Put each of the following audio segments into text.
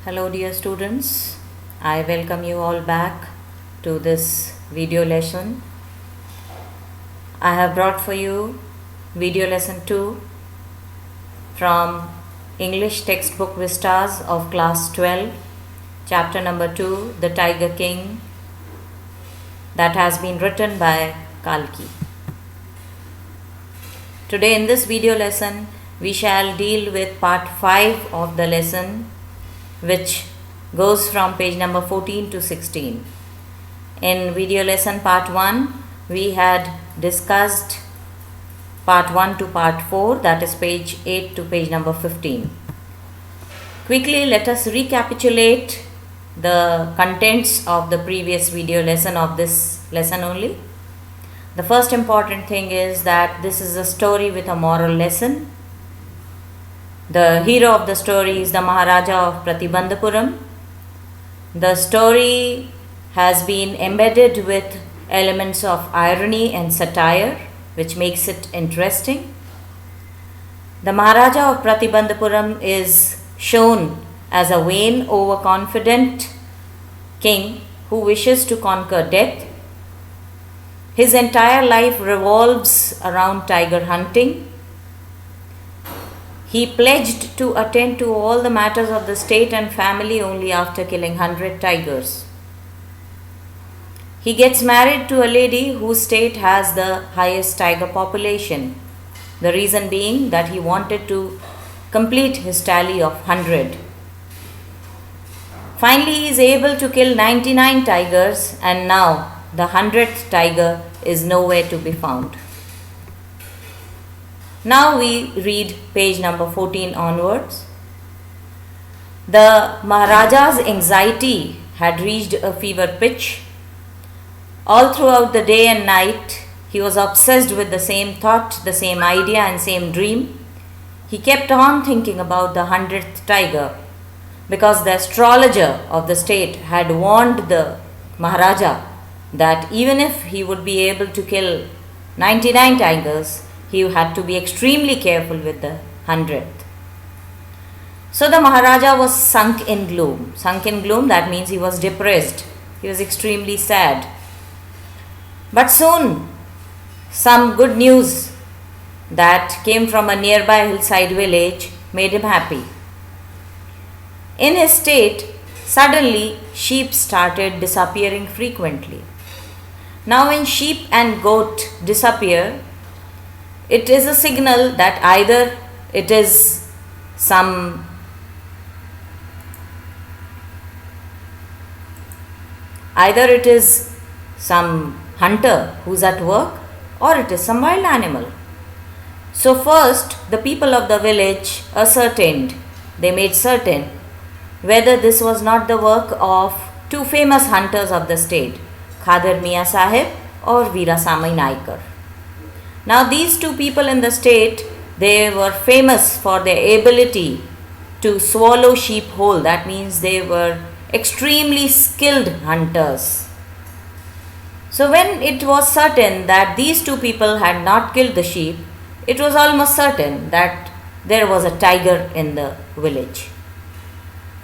Hello dear students, I welcome you all back to this video lesson. I have brought for you video lesson 2 from English textbook Vistas of class 12, chapter number 2, The Tiger King, that has been written by Kalki. Today in this video lesson, we shall deal with part 5 of the lesson, which goes from page number 14 to 16. In video lesson part 1, we had discussed part 1 to part 4, that is page 8 to page number 15. Quickly, let us recapitulate the contents of the previous video lesson of this lesson only. The first important thing is that this is a story with a moral lesson. The hero of the story is the Maharaja of Pratibandhapuram. The story has been embedded with elements of irony and satire, which makes it interesting. The Maharaja of Pratibandhapuram is shown as a vain, overconfident king who wishes to conquer death. His entire life revolves around tiger hunting. He pledged to attend to all the matters of the state and family only after killing 100 tigers. He gets married to a lady whose state has the highest tiger population. The reason being that he wanted to complete his tally of 100. Finally, he is able to kill 99 tigers, and now the 100th tiger is nowhere to be found. Now we read page number 14 onwards. The Maharaja's anxiety had reached a fever pitch. All throughout the day and night, he was obsessed with the same thought, the same idea and same dream. He kept on thinking about the 100th tiger because the astrologer of the state had warned the Maharaja that even if he would be able to kill 99 tigers, he had to be extremely careful with the 100th. So the Maharaja was sunk in gloom. Sunk in gloom, that means he was depressed. He was extremely sad. But soon, some good news that came from a nearby hillside village made him happy. In his state, suddenly sheep started disappearing frequently. Now when sheep and goat disappear, it is a signal that either it is some hunter who's at work, or it is some wild animal. So first the people of the village made certain whether this was not the work of two famous hunters of the state, Khader Mia Sahib or Veerasamai Naikar. Now these two people in the state, they were famous for their ability to swallow sheep whole. That means they were extremely skilled hunters. So when it was certain that these two people had not killed the sheep, it was almost certain that there was a tiger in the village.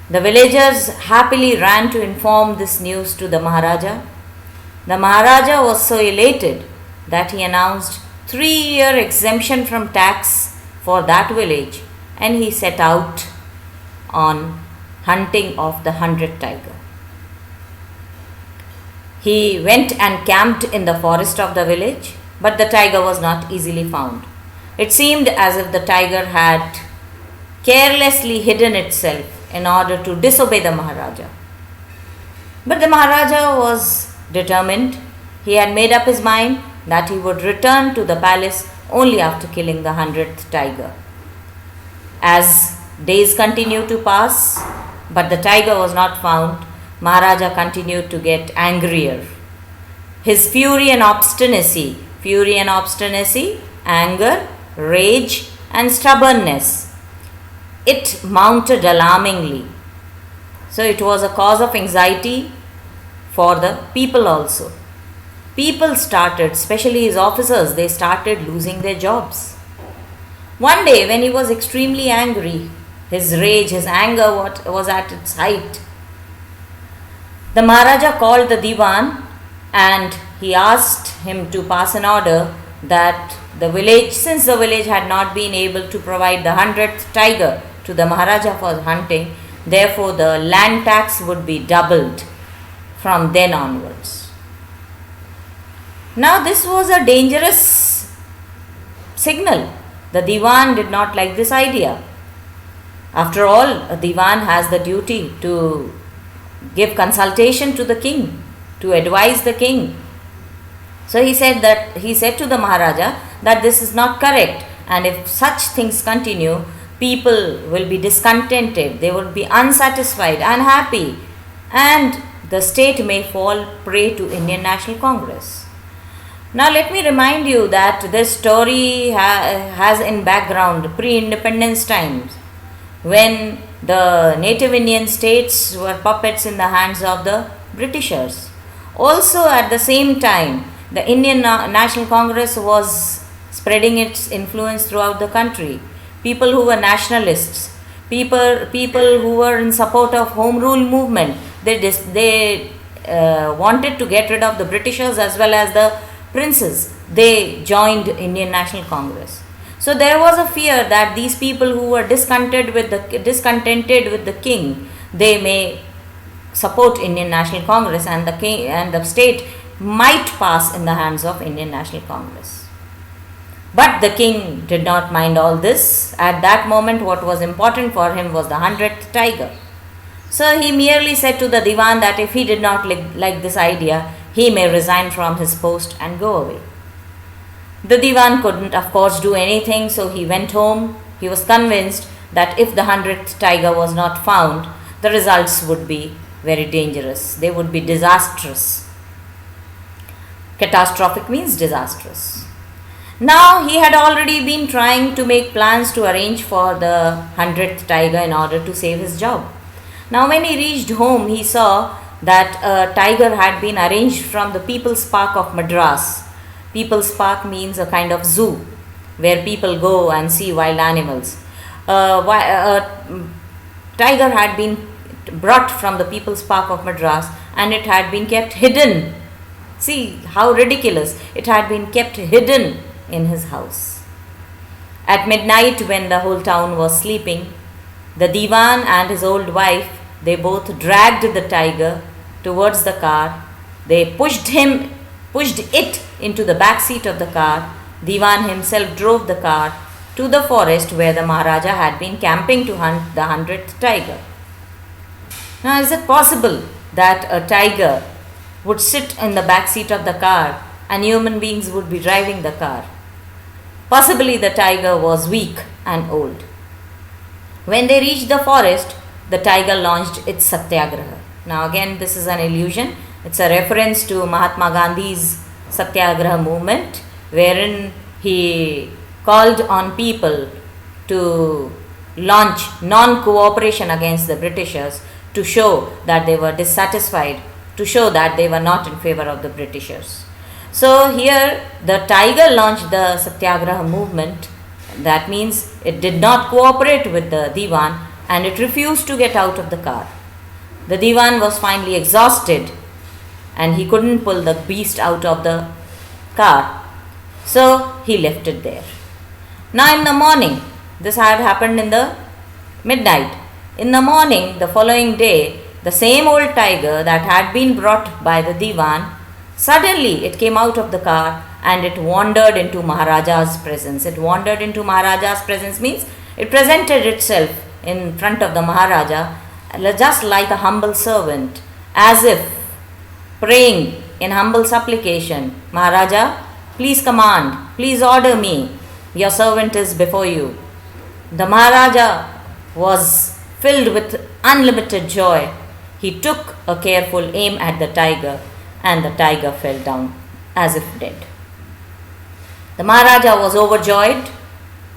The villagers happily ran to inform this news to the Maharaja. The Maharaja was so elated that he announced 3-year exemption from tax for that village, and he set out on hunting of the 100th tiger. He went and camped in the forest of the village, but the tiger was not easily found. It seemed as if the tiger had carelessly hidden itself in order to disobey the Maharaja. But the Maharaja was determined. He had made up his mind that he would return to the palace only after killing the 100th tiger. As days continued to pass, but the tiger was not found, Maharaja continued to get angrier. His fury and obstinacy, anger, rage and stubbornness, it mounted alarmingly. So it was a cause of anxiety for the people also. People started, especially his officers, they started losing their jobs. One day when he was extremely angry, His rage, his anger was at its height. The Maharaja called the Diwan and he asked him to pass an order that the village, since the village had not been able to provide the 100th tiger to the Maharaja for hunting, therefore the land tax would be doubled from then onwards. Now this was a dangerous signal. The Diwan did not like this idea. After all, a Diwan has the duty to give consultation to the king, to advise the king. So he said to the Maharaja that this is not correct, and if such things continue, people will be discontented, they will be unsatisfied, unhappy, and the state may fall prey to Indian National Congress. Now let me remind you that this story has in background pre-independence times, when the native Indian states were puppets in the hands of the Britishers. Also at the same time, the Indian National Congress was spreading its influence throughout the country. People who were nationalists, people who were in support of Home Rule movement, they wanted to get rid of the Britishers as well as the princes. They joined Indian National Congress. So there was a fear that these people who were discontented with the king, they may support Indian National Congress, and the king and the state might pass in the hands of Indian National Congress. But the king did not mind all this. At that moment, what was important for him was the 100th tiger. So he merely said to the Diwan that if he did not like this idea, he may resign from his post and go away. The Diwan couldn't, of course, do anything, so he went home. He was convinced that if the 100th tiger was not found, the results would be very dangerous. They would be disastrous. Catastrophic means disastrous. Now he had already been trying to make plans to arrange for the 100th tiger in order to save his job. Now when he reached home, he saw that a tiger had been arranged from the People's Park of Madras. People's Park means a kind of zoo where people go and see wild animals. A tiger had been brought from the People's Park of Madras and it had been kept hidden. See how ridiculous. It had been kept hidden in his house. At midnight, when the whole town was sleeping, the Diwan and his old wife, they both dragged the tiger towards the car. They pushed it into the back seat of the car. Diwan himself drove the car to the forest where the Maharaja had been camping to hunt the 100th tiger. Now, is it possible that a tiger would sit in the back seat of the car and human beings would be driving the car? Possibly the tiger was weak and old. When they reached the forest, the tiger launched its satyagraha. Now again, this is an illusion. It's a reference to Mahatma Gandhi's satyagraha movement, wherein he called on people to launch non-cooperation against the Britishers, to show that they were dissatisfied, to show that they were not in favor of the Britishers. So here the tiger launched the satyagraha movement. That means it did not cooperate with the Diwan and it refused to get out of the car. The Diwan was finally exhausted and he couldn't pull the beast out of the car. So he left it there. Now in the morning, this had happened in the midnight. In the morning, the following day, the same old tiger that had been brought by the Diwan, suddenly it came out of the car and it wandered into Maharaja's presence. It wandered into Maharaja's presence means it presented itself in front of the Maharaja just like a humble servant, as if praying in humble supplication, Maharaja, please command, please order me, your servant is before you. The Maharaja was filled with unlimited joy. He took a careful aim at the tiger and the tiger fell down as if dead. The Maharaja was overjoyed,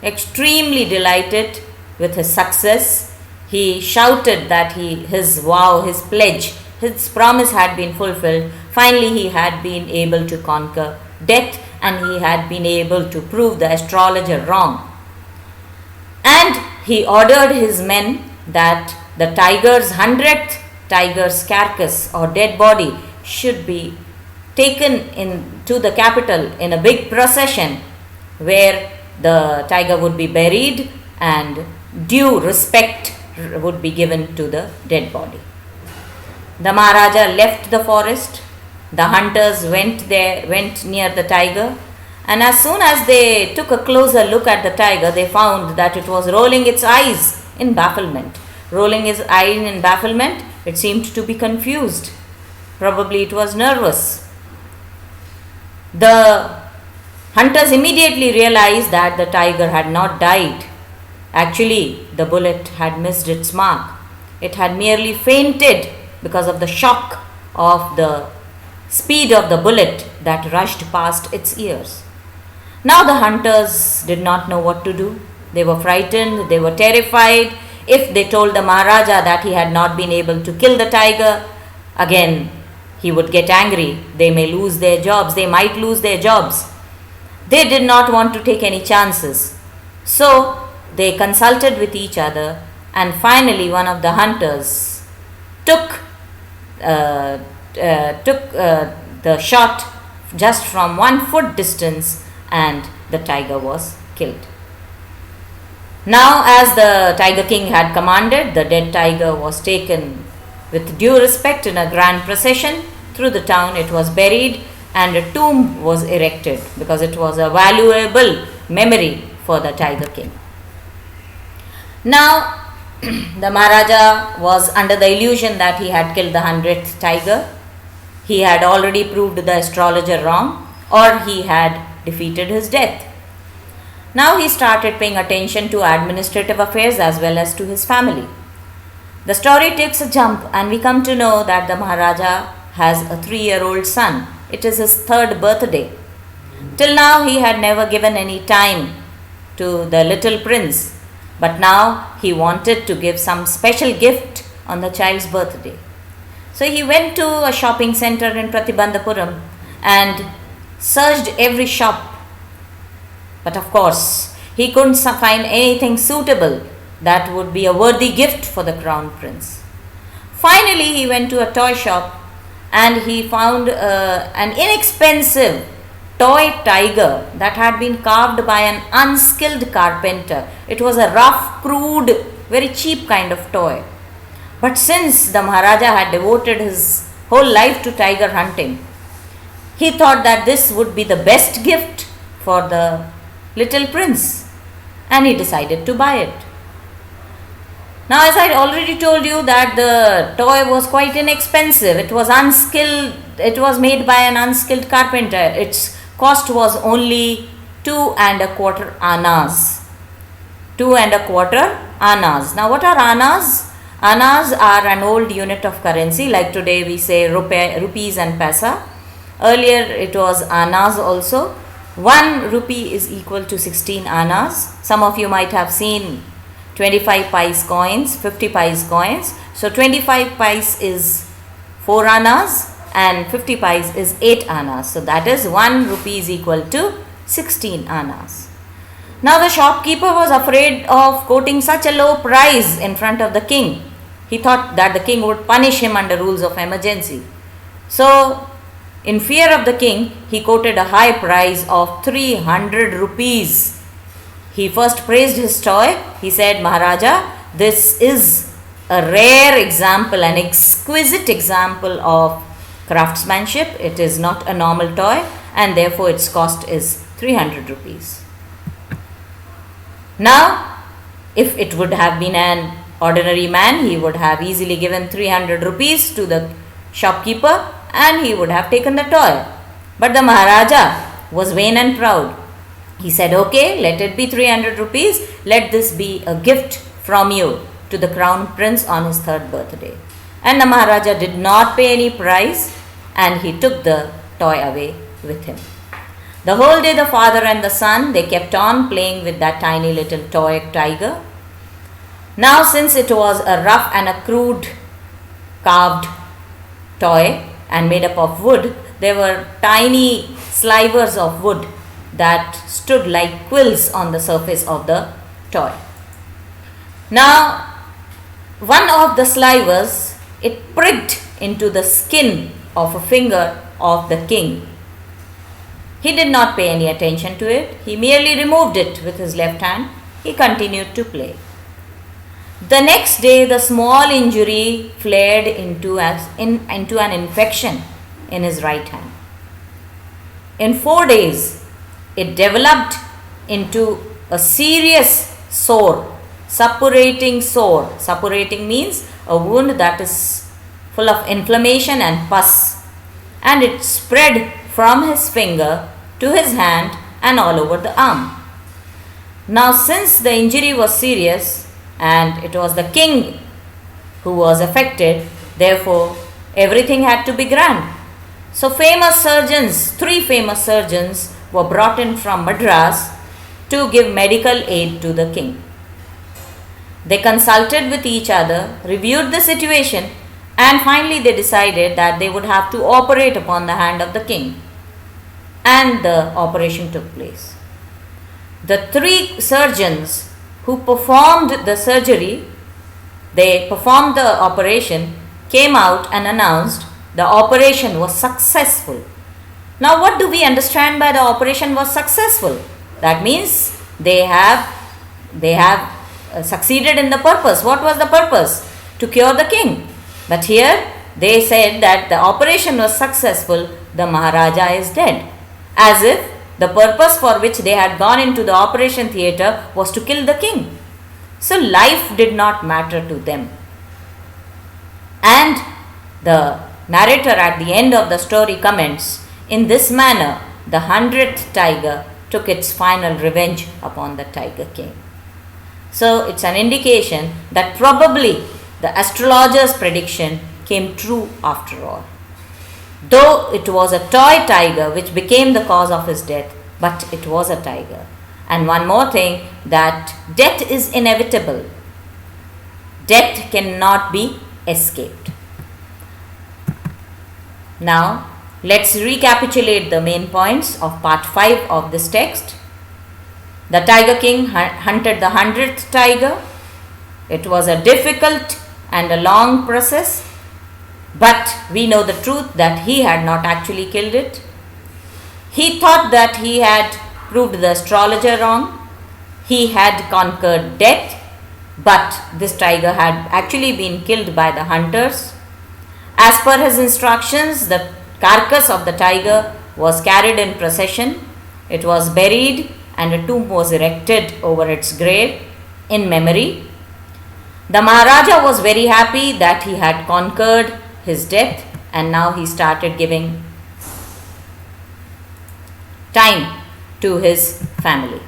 extremely delighted with his success. He shouted that his vow, his pledge, his promise had been fulfilled. Finally, he had been able to conquer death and he had been able to prove the astrologer wrong. And he ordered his men that the 100th tiger's carcass or dead body should be taken to the capital in a big procession where the tiger would be buried and due respect would be given to the dead body. The Maharaja left the forest. The hunters went near the tiger, and as soon as they took a closer look at the tiger, they found that it was rolling its eyes in bafflement. Rolling its eyes in bafflement, it seemed to be confused. Probably it was nervous. The hunters immediately realized that the tiger had not died. Actually, the bullet had missed its mark. It had merely fainted because of the shock of the speed of the bullet that rushed past its ears. Now the hunters did not know what to do. They were frightened, they were terrified. If they told the Maharaja that he had not been able to kill the tiger, again he would get angry. They might lose their jobs. They did not want to take any chances. So they consulted with each other, and finally one of the hunters took the shot just from 1 foot distance, and the tiger was killed. Now, as the Tiger King had commanded, the dead tiger was taken with due respect in a grand procession through the town. It was buried and a tomb was erected because it was a valuable memory for the Tiger King. Now, the Maharaja was under the illusion that he had killed the 100th tiger. He had already proved the astrologer wrong, or he had defeated his death. Now he started paying attention to administrative affairs as well as to his family. The story takes a jump, and we come to know that the Maharaja has a 3-year-old son. It is his 3rd birthday. Till now he had never given any time to the little prince, but now he wanted to give some special gift on the child's birthday. So he went to a shopping center in Pratibandhapuram and searched every shop. But of course, he couldn't find anything suitable that would be a worthy gift for the crown prince. Finally, he went to a toy shop and he found an inexpensive toy tiger that had been carved by an unskilled carpenter. It was a rough, crude, very cheap kind of toy. But since the Maharaja had devoted his whole life to tiger hunting, he thought that this would be the best gift for the little prince, and he decided to buy it. Now, as I already told you that the toy was quite inexpensive. It was unskilled. It was made by an unskilled carpenter. Its cost was only 2¼ annas. 2¼ annas. Now, what are annas? Annas are an old unit of currency. Like today we say rupees and paisa. Earlier it was annas also. 1 rupee is equal to 16 annas. Some of you might have seen 25 pice coins, 50 pice coins. So 25 pice is 4 annas and 50 pice is 8 annas. So that is 1 rupee is equal to 16 annas. Now the shopkeeper was afraid of quoting such a low price in front of the king. He thought that the king would punish him under rules of emergency. So in fear of the king, he quoted a high price of 300 rupees. He first praised his toy. He said, Maharaja, this is a rare example, an exquisite example of craftsmanship. It is not a normal toy and therefore its cost is 300 rupees. Now, if it would have been an ordinary man, he would have easily given 300 rupees to the shopkeeper and he would have taken the toy. But the Maharaja was vain and proud. He said, okay, let it be 300 rupees. Let this be a gift from you to the crown prince on his 3rd birthday. And the Maharaja did not pay any price and he took the toy away with him. The whole day the father and the son, they kept on playing with that tiny little toy tiger. Now since it was a rough and a crude carved toy and made up of wood, there were tiny slivers of wood that stood like quills on the surface of the toy. Now, one of the slivers, it pricked into the skin of a finger of the king. He did not pay any attention to it. He merely removed it with his left hand. He continued to play. The next day, the small injury flared into an infection in his right hand. In 4 days, it developed into a serious sore, suppurating sore. Suppurating means a wound that is full of inflammation and pus, and it spread from his finger to his hand and all over the arm. Now, since the injury was serious and it was the king who was affected, therefore everything had to be grand. So famous surgeons, 3 famous surgeons were brought in from Madras to give medical aid to the king. They consulted with each other, reviewed the situation, and finally they decided that they would have to operate upon the hand of the king. And the operation took place. The 3 surgeons who performed the surgery, they performed the operation, came out and announced the operation was successful. Now, what do we understand by the operation was successful? That means they have succeeded in the purpose. What was the purpose? To cure the king. But here they said that the operation was successful, the Maharaja is dead. As if the purpose for which they had gone into the operation theatre was to kill the king. So life did not matter to them. And the narrator at the end of the story comments, in this manner, the 100th tiger took its final revenge upon the Tiger King. So it's an indication that probably the astrologer's prediction came true after all. Though it was a toy tiger which became the cause of his death, but it was a tiger. And one more thing, that death is inevitable. Death cannot be escaped. Now, let's recapitulate the main points of part 5 of this text. The Tiger King hunted the 100th tiger. It was a difficult and a long process, but we know the truth that he had not actually killed it. He thought that he had proved the astrologer wrong. He had conquered death, but this tiger had actually been killed by the hunters. As per his instructions, the carcass of the tiger was carried in procession. It was buried and a tomb was erected over its grave in memory. The Maharaja was very happy that he had conquered his death, and now he started giving time to his family.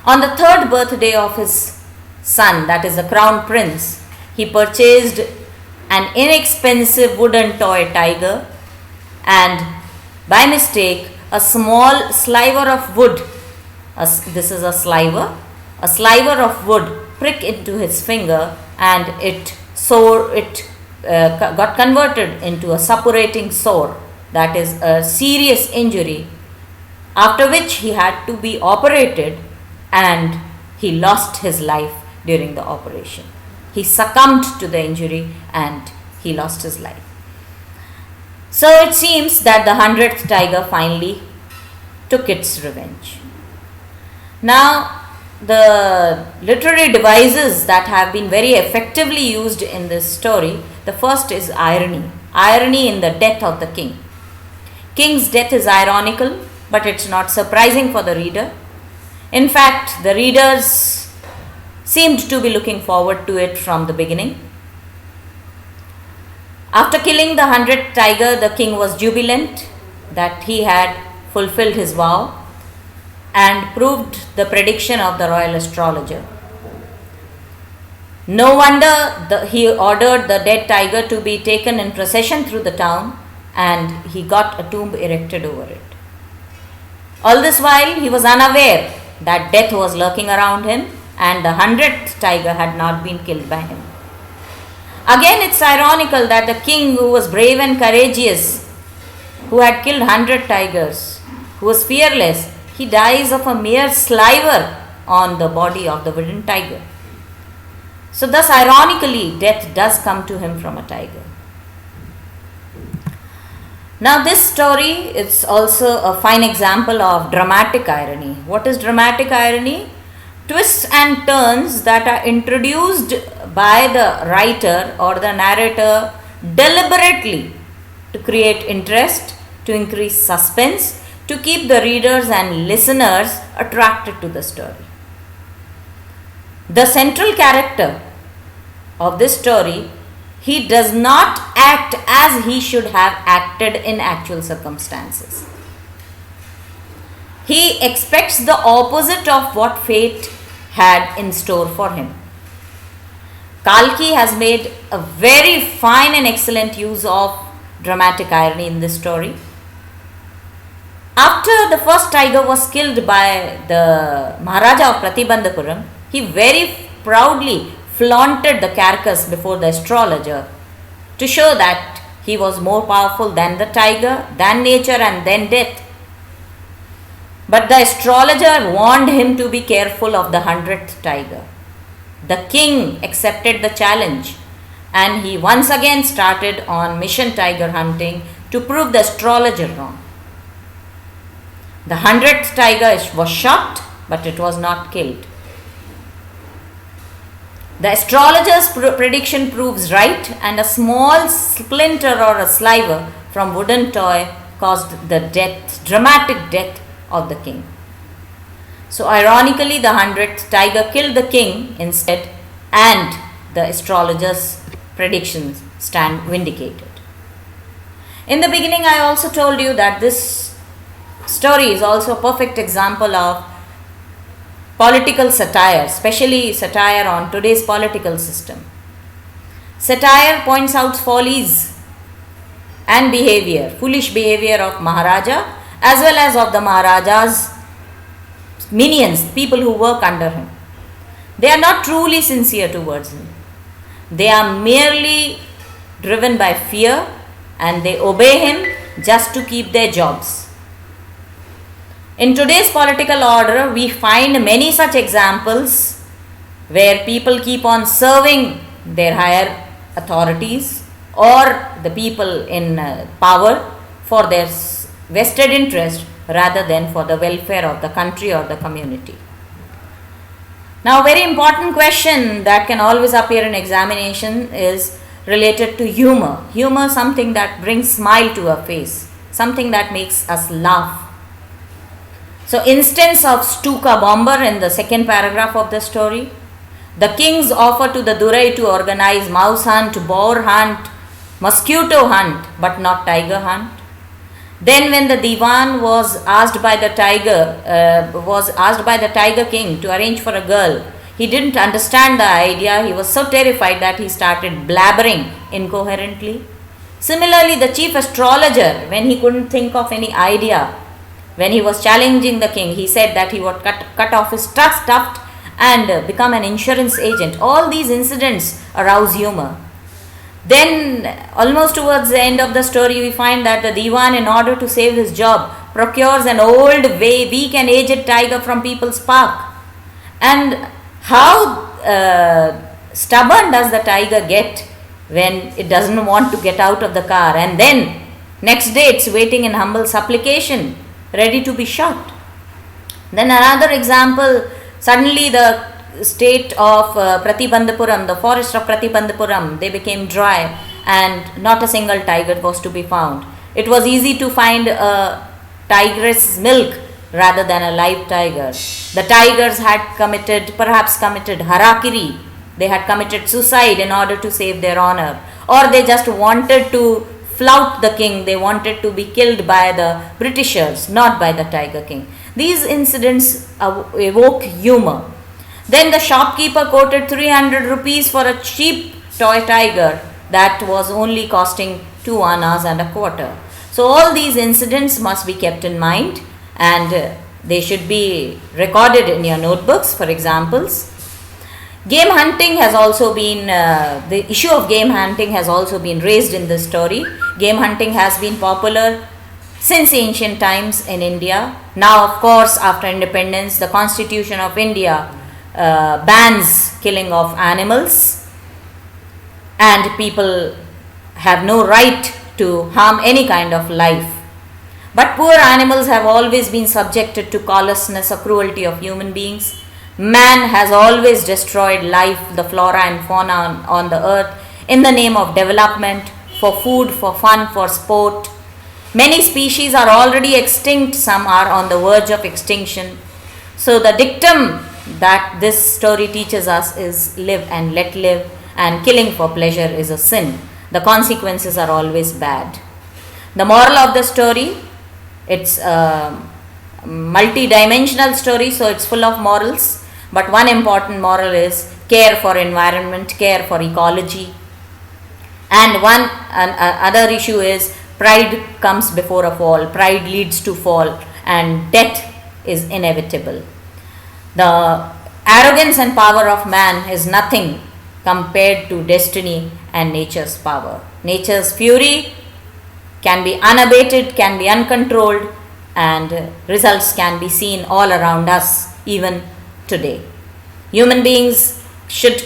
On the 3rd birthday of his son, that is the crown prince, he purchased an inexpensive wooden toy tiger, and by mistake a small sliver of wood, this is a sliver of wood pricked into his finger, and it got converted into a suppurating sore, that is a serious injury, after which he had to be operated, and he lost his life during the operation. He succumbed to the injury and he lost his life. So it seems that the 100th tiger finally took its revenge. Now, the literary devices that have been very effectively used in this story, the first is irony. Irony in the death of the king. King's death is ironical, but it's not surprising for the reader. In fact, the readers seemed to be looking forward to it from the beginning. After killing the 100th tiger, the king was jubilant that he had fulfilled his vow and proved the prediction of the royal astrologer. No wonder he ordered the dead tiger to be taken in procession through the town, and he got a tomb erected over it. All this while, he was unaware that death was lurking around him, and the 100th tiger had not been killed by him. Again, it's ironical that the king, who was brave and courageous, who had killed 100 tigers, who was fearless, he dies of a mere sliver on the body of the wooden tiger. So thus ironically death does come to him from a tiger. Now this story is also a fine example of dramatic irony. What is dramatic irony? Twists and turns that are introduced by the writer or the narrator deliberately to create interest, to increase suspense, to keep the readers and listeners attracted to the story. The central character of this story, he does not act as he should have acted in actual circumstances. He expects the opposite of what fate had in store for him. Kalki has made a very fine and excellent use of dramatic irony in this story. After the first tiger was killed by the Maharaja of Pratibandhapuram, he very proudly flaunted the carcass before the astrologer to show that he was more powerful than the tiger, than nature and than death. But the astrologer warned him to be careful of the 100th tiger. The king accepted the challenge and he once again started on mission tiger hunting to prove the astrologer wrong. The 100th tiger was shot, but it was not killed. The astrologer's prediction proves right, and a small splinter or a sliver from wooden toy caused the dramatic death of the king. So ironically, the 100th tiger killed the king instead, and the astrologer's predictions stand vindicated. In the beginning, I also told you that this story is also a perfect example of political satire, especially satire on today's political system. Satire points out follies and foolish behavior of Maharaja as well as of the Maharaja's minions, people who work under him. They are not truly sincere towards him. They are merely driven by fear and they obey him just to keep their jobs. In today's political order, we find many such examples where people keep on serving their higher authorities or the people in power for their vested interest rather than for the welfare of the country or the community. Now, a very important question that can always appear in examination is related to humor. Humor, something that brings smile to our face, something that makes us laugh. So, instance of Stuka Bomber in the second paragraph of the story. The king's offer to the Durai to organize mouse hunt, boar hunt, mosquito hunt, but not tiger hunt. Then when the Diwan was asked by the tiger king to arrange for a girl, he didn't understand the idea. He was so terrified that he started blabbering incoherently. Similarly, the chief astrologer, when he couldn't think of any idea, when he was challenging the king, he said that he would cut off his tuft and become an insurance agent. All these incidents arouse humor. Then, almost towards the end of the story, we find that the Diwan, in order to save his job, procures an old, weak and aged tiger from People's Park. And how stubborn does the tiger get when it doesn't want to get out of the car, and then next day it's waiting in humble supplication, ready to be shot. Then another example, suddenly the state of Pratibandhapuram, the forest of Pratibandhapuram, they became dry and not a single tiger was to be found. It was easy to find a tigress milk rather than a live tiger. The tigers had perhaps committed harakiri. They had committed suicide in order to save their honor, or they just wanted to flout the king. They wanted to be killed by the Britishers, not by the tiger king. These incidents evoke humor. Then the shopkeeper quoted 300 rupees for a cheap toy tiger that was only costing 2 annas and a quarter. So all these incidents must be kept in mind and they should be recorded in your notebooks for examples. Game hunting has also been, the issue of game hunting has also been raised in this story. Game hunting has been popular since ancient times in India. Now, of course, after independence, the Constitution of India bans killing of animals, and people have no right to harm any kind of life. But poor animals have always been subjected to callousness or cruelty of human beings. Man has always destroyed life, the flora and fauna on the earth, in the name of development, for food, for fun, for sport. Many species are already extinct, some are on the verge of extinction. So the dictum that this story teaches us is live and let live, and killing for pleasure is a sin. The consequences are always bad. The moral of the story, it's a multi-dimensional story, so it's full of morals. But one important moral is care for environment, care for ecology. And one other issue is pride comes before a fall. Pride leads to fall, and death is inevitable. The arrogance and power of man is nothing compared to destiny and nature's power. Nature's fury can be unabated, can be uncontrolled, and results can be seen all around us even today. Human beings should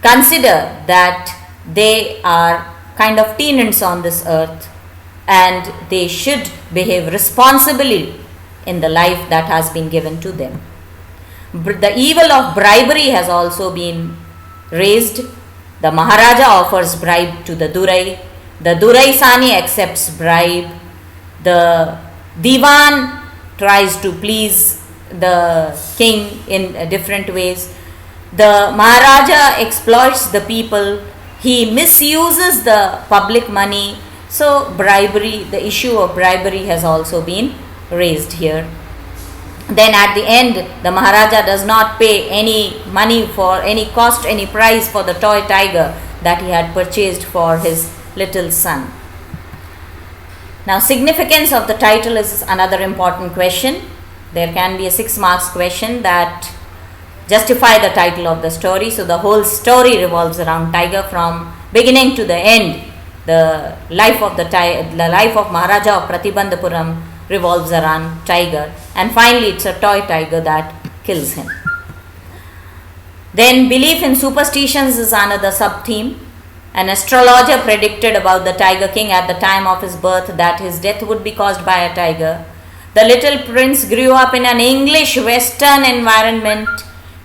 consider that they are kind of tenants on this earth, and they should behave responsibly in the life that has been given to them. The evil of bribery has also been raised. The Maharaja offers bribe to the Durai. The Durai Sani accepts bribe. The Diwan tries to please the king in different ways. The Maharaja exploits the people. He misuses the public money. So bribery, the issue of bribery has also been raised here. Then at the end, the Maharaja does not pay any money for any cost, any price for the toy tiger that he had purchased for his little son. Now, significance of the title is another important question. There can be a 6 marks question that justify the title of the story. So the whole story revolves around tiger from beginning to the end. The life of Maharaja of Pratibandhapuram revolves around tiger, and finally it's a toy tiger that kills him. Then belief in superstitions is another sub-theme. An astrologer predicted about the tiger king at the time of his birth that his death would be caused by a tiger. The little prince grew up in an English Western environment.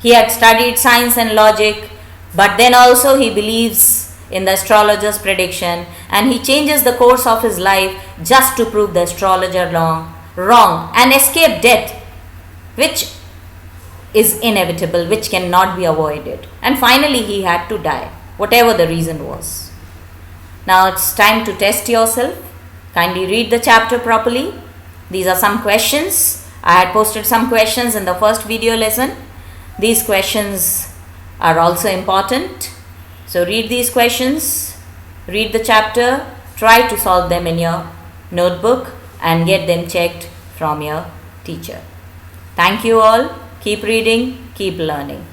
He had studied science and logic, but then also he believes in the astrologer's prediction, and he changes the course of his life just to prove the astrologer wrong and escape death, which is inevitable, which cannot be avoided. And finally he had to die, whatever the reason was. Now it's time to test yourself. Kindly read the chapter properly. These are some questions. I had posted some questions in the first video lesson. These questions are also important. So read these questions, read the chapter, try to solve them in your notebook and get them checked from your teacher. Thank you all. Keep reading, keep learning.